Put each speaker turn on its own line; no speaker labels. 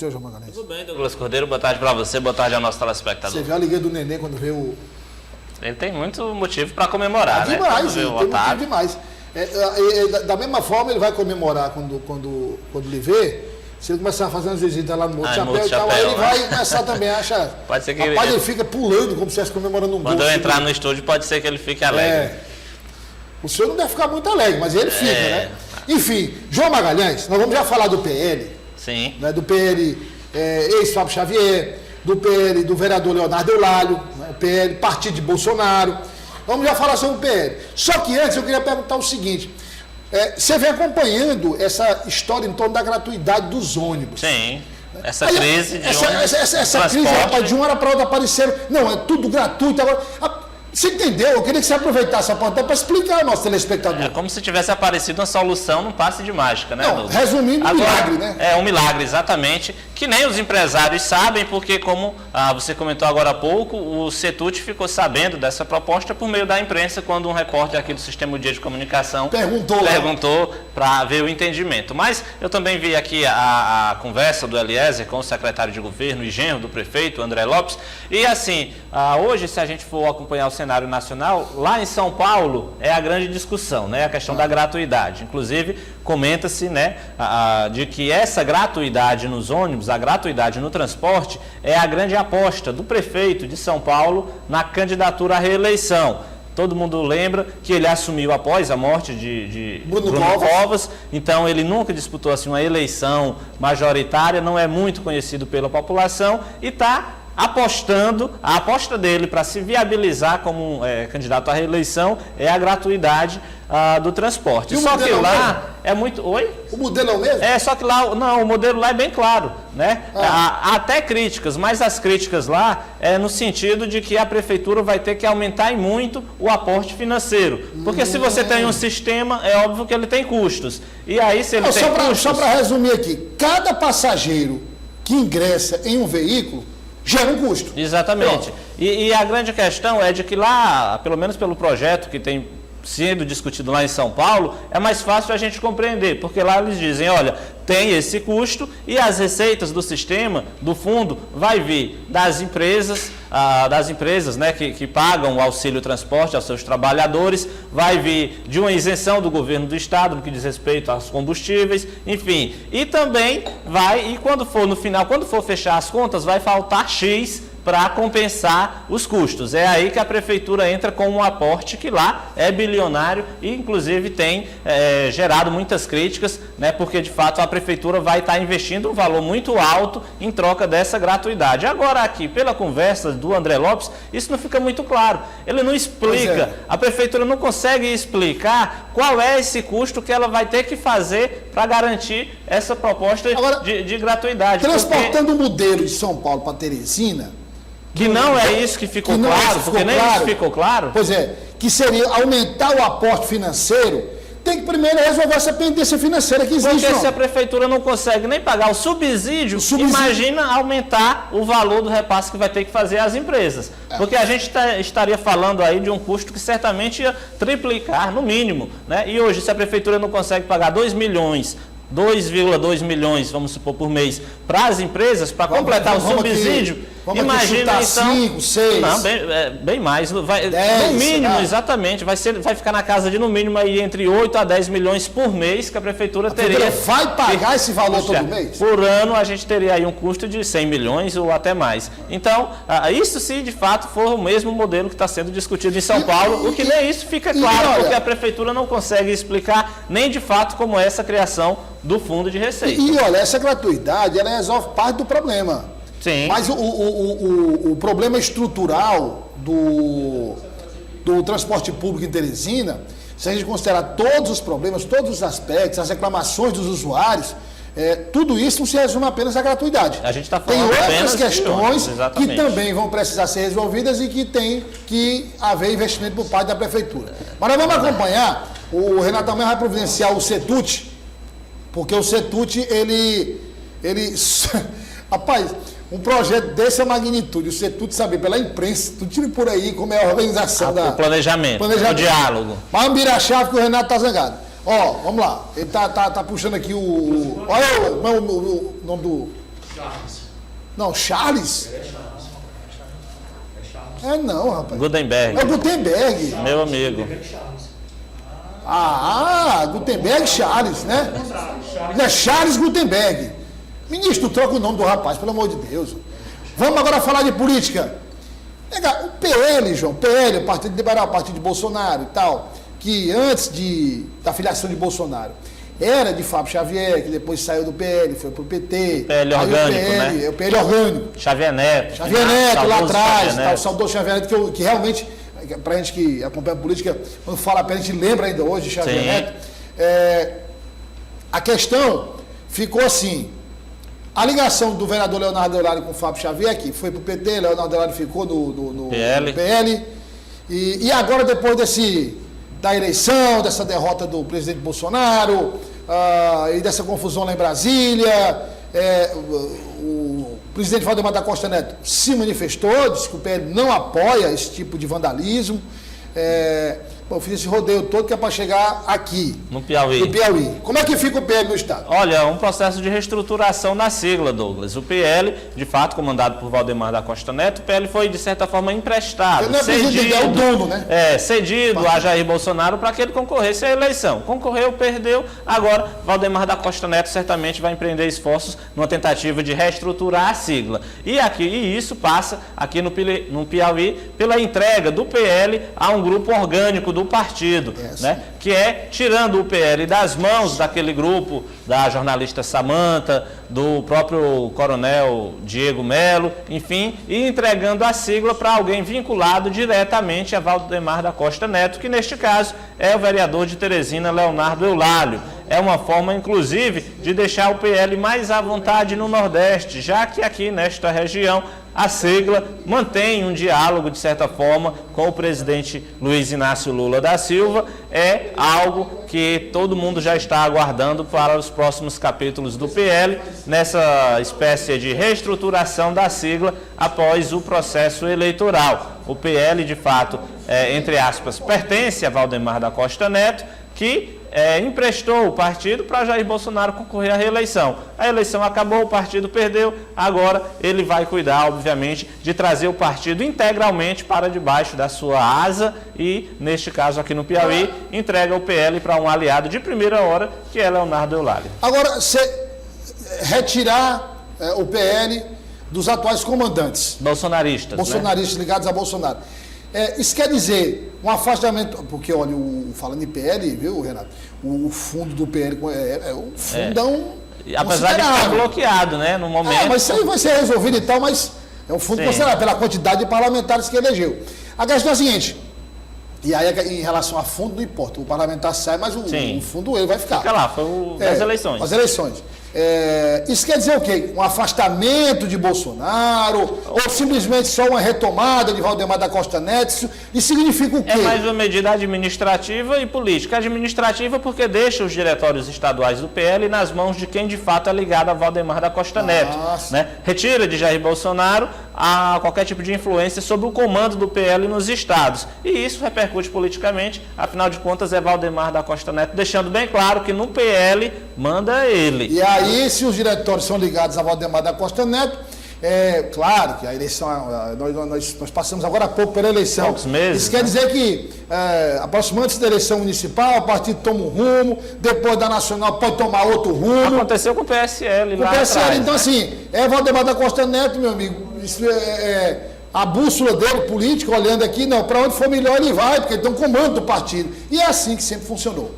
você, João Magalhães?
Tudo bem, Douglas Cordeiro. Boa tarde para você, boa tarde ao nosso telespectador.
Você viu a alegria do Neném quando veio o...
Ele tem muito motivo para comemorar, né?
Demais, tem motivo demais. Da mesma forma, ele vai comemorar quando ele vê. Se ele começar a fazer umas visitas lá no Morro Chapéu e tal, aí ele vai começar também a achar. Pode ser que ele fica pulando como se estivesse comemorando um gol.
Quando eu entrar no estúdio, pode ser que ele fique alegre.
O senhor não deve ficar muito alegre, mas ele fica, né? Enfim, João Magalhães, nós vamos já falar do PL.
Sim.
Né, do PL ex-Fábio Xavier, do PL do vereador Leonardo Eulálio, né, o PL Partido de Bolsonaro. Vamos já falar sobre o PL. Só que antes eu queria perguntar o seguinte. Você vem acompanhando essa história em torno da gratuidade dos ônibus.
Sim. Essa crise de
essa crise, rapaz, de uma hora para outra apareceram. Não, é tudo gratuito agora. Você entendeu? Eu queria que você aproveitasse a oportunidade para explicar ao nosso telespectador.
É como se tivesse aparecido uma solução num passe de mágica, né?
Não, resumindo, um milagre, né?
É um milagre, exatamente, que nem os empresários sabem, porque como você comentou agora há pouco, o CETUT ficou sabendo dessa proposta por meio da imprensa, quando um repórter aqui do Sistema Dia de Comunicação perguntou para ver o entendimento. Mas eu também vi aqui a conversa do Eliezer com o secretário de governo e genro do prefeito, André Lopes, e assim, hoje, se a gente for acompanhar o cenário nacional, lá em São Paulo é a grande discussão, né? A questão da gratuidade. Inclusive, comenta-se, né, de que essa gratuidade nos ônibus, a gratuidade no transporte, é a grande aposta do prefeito de São Paulo na candidatura à reeleição. Todo mundo lembra que ele assumiu após a morte de Bruno Covas, então ele nunca disputou assim, uma eleição majoritária, não é muito conhecido pela população e está apostando, a aposta dele para se viabilizar como candidato à reeleição é a gratuidade do transporte. Só que lá é muito... Oi?
O modelo é o mesmo?
Só que lá, não, o modelo lá é bem claro, né? Há até críticas, mas as críticas lá é no sentido de que a prefeitura vai ter que aumentar muito o aporte financeiro. Porque se você tem um sistema, é óbvio que ele tem custos. E aí, se ele tem custos...
Só para resumir aqui, cada passageiro que ingressa em um veículo gera um custo.
Exatamente. E a grande questão é de que lá, pelo menos pelo projeto que tem sendo discutido lá em São Paulo, é mais fácil a gente compreender, porque lá eles dizem, olha, tem esse custo e as receitas do sistema, do fundo, vai vir das empresas, né, que pagam o auxílio transporte aos seus trabalhadores, vai vir de uma isenção do governo do estado no que diz respeito aos combustíveis, enfim, e também vai, e quando for no final, quando for fechar as contas, vai faltar X para compensar os custos. É aí que a prefeitura entra com um aporte que lá é bilionário e inclusive tem gerado muitas críticas, né, porque de fato a prefeitura vai estar investindo um valor muito alto em troca dessa gratuidade. Agora aqui, pela conversa do André Lopes, isso não fica muito claro. Ele não explica, a prefeitura não consegue explicar qual é esse custo que ela vai ter que fazer para garantir essa proposta de gratuidade.
Transportando o modelo de São Paulo para Teresina,
que não é isso que ficou claro, porque nem isso ficou claro.
Pois é, que seria aumentar o aporte financeiro, tem que primeiro resolver essa pendência financeira que existe.
Porque se a prefeitura não consegue nem pagar o subsídio, imagina aumentar o valor do repasse que vai ter que fazer às empresas. Porque a gente estaria falando aí de um custo que certamente ia triplicar, no mínimo, né? E hoje, se a prefeitura não consegue pagar 2 milhões, 2,2 milhões, vamos supor, por mês, para as empresas, para completar o subsídio, imagina então...
5, 6...
Não, bem mais. 10, no mínimo, exatamente, vai ficar na casa de no mínimo aí entre 8 a 10 milhões por mês que a prefeitura teria.
Vai pagar esse valor todo mês?
Por ano, a gente teria aí um custo de 100 milhões ou até mais. Então, isso se de fato for o mesmo modelo que está sendo discutido em São Paulo, o que nem isso fica claro, porque a prefeitura não consegue explicar nem de fato como é essa criação do fundo de receita.
E olha, essa gratuidade, ela resolve parte do problema.
Sim.
Mas o problema estrutural do transporte público em Teresina, se a gente considerar todos os problemas, todos os aspectos, as reclamações dos usuários, tudo isso não se resume apenas à gratuidade.
A gente está falando
tem outras questões
que
também vão precisar ser resolvidas e que tem que haver investimento por parte da prefeitura. Mas nós vamos acompanhar, o Renato também vai providenciar o CETUT, porque o CETUT, ele rapaz, um projeto dessa magnitude, o CETUT saber pela imprensa, tu tira por aí como é a organização
o planejamento, o diálogo.
Mas vamos virar a chave que o Renato tá zangado. Ó, vamos lá, ele tá puxando aqui olha o nome do... Não, Charles? É não, rapaz.
Gutenberg.
É o Gutenberg.
Meu amigo.
Gutenberg Charles, né? Não é Charles Gutenberg. Ministro, troca o nome do rapaz, pelo amor de Deus. Vamos agora falar de política. O PL, João, PL, o Partido Liberal, o Partido de Bolsonaro e tal, que antes da filiação de Bolsonaro era de Fábio Xavier, que depois saiu do PL, foi pro PT.
PL orgânico, né?
É o PL orgânico.
Xavier Neto.
Xavier Neto, lá atrás,
Neto.
o saudoso Xavier Neto, que realmente, pra gente que acompanha a política, quando fala a gente lembra ainda hoje de Xavier Neto. A questão ficou assim. A ligação do vereador Leonardo Eulalio com o Fábio Xavier, que foi pro PT, Leonardo Eulalio ficou no PL. E agora, depois da eleição, dessa derrota do presidente Bolsonaro, e dessa confusão lá em Brasília, o presidente Valdemar da Costa Neto se manifestou, disse que o PL não apoia esse tipo de vandalismo. Eu fiz esse rodeio todo que é para chegar aqui.
No Piauí.
Como é que fica o PL no estado?
Olha, um processo de reestruturação na sigla, Douglas. O PL, de fato, comandado por Valdemar da Costa Neto, o PL foi, de certa forma, emprestado.
Ele não é presidente, é o dono, né?
Cedido a Jair Bolsonaro para que ele concorresse à eleição. Concorreu, perdeu. Agora, Valdemar da Costa Neto certamente vai empreender esforços numa tentativa de reestruturar a sigla. E isso passa aqui no Piauí pela entrega do PL a um grupo orgânico do partido, né? Que é tirando o PL das mãos daquele grupo, da jornalista Samanta, do próprio coronel Diego Melo, enfim, e entregando a sigla para alguém vinculado diretamente a Valdemar da Costa Neto, que neste caso é o vereador de Teresina, Leonardo Eulalio. É uma forma, inclusive, de deixar o PL mais à vontade no Nordeste, já que aqui nesta região a sigla mantém um diálogo, de certa forma, com o presidente Luiz Inácio Lula da Silva. É algo que todo mundo já está aguardando para os próximos capítulos do PL, nessa espécie de reestruturação da sigla após o processo eleitoral. O PL, de fato, entre aspas, pertence a Valdemar da Costa Neto, que emprestou o partido para Jair Bolsonaro concorrer à reeleição. A eleição acabou, o partido perdeu, agora ele vai cuidar, obviamente, de trazer o partido integralmente para debaixo da sua asa e, neste caso aqui no Piauí, entrega o PL para um aliado de primeira hora, que é Leonardo Eulalio.
Agora, retirar o PL dos atuais comandantes.
Bolsonaristas,
né? Ligados a Bolsonaro. Isso quer dizer um afastamento, porque olha, falando em PL, viu, Renato? O fundo do PL é um fundão.
Apesar de estar bloqueado, né? No momento.
Mas isso aí vai ser resolvido e tal, mas é um fundo considerável pela quantidade de parlamentares que elegeu. A questão é a seguinte, e aí em relação a fundo não importa, o parlamentar sai, mas o fundo ele vai ficar.
Fica lá, foi as eleições.
As eleições. Isso quer dizer o quê? Um afastamento de Bolsonaro ou simplesmente só uma retomada de Valdemar da Costa Neto? Isso significa o quê?
É mais uma medida administrativa e política. Administrativa porque deixa os diretórios estaduais do PL nas mãos de quem de fato é ligado a Valdemar da Costa Neto, né? Retira de Jair Bolsonaro qualquer tipo de influência sobre o comando do PL nos estados. E isso repercute politicamente, afinal de contas é Valdemar da Costa Neto, deixando bem claro que no PL manda ele.
E aí, se os diretórios são ligados a Valdemar da Costa Neto, claro que a eleição, nós passamos agora há pouco pela eleição.
Poucos meses.
Isso quer dizer que, aproximando-se da eleição municipal, o partido toma um rumo, depois da nacional pode tomar outro rumo.
Aconteceu com o PSL lá
atrás. Então,
né?
assim, Valdemar da Costa Neto, meu amigo, isso a bússola dele, política, olhando aqui, não, para onde for melhor ele vai, porque ele tem um comando do partido. E é assim que sempre funcionou.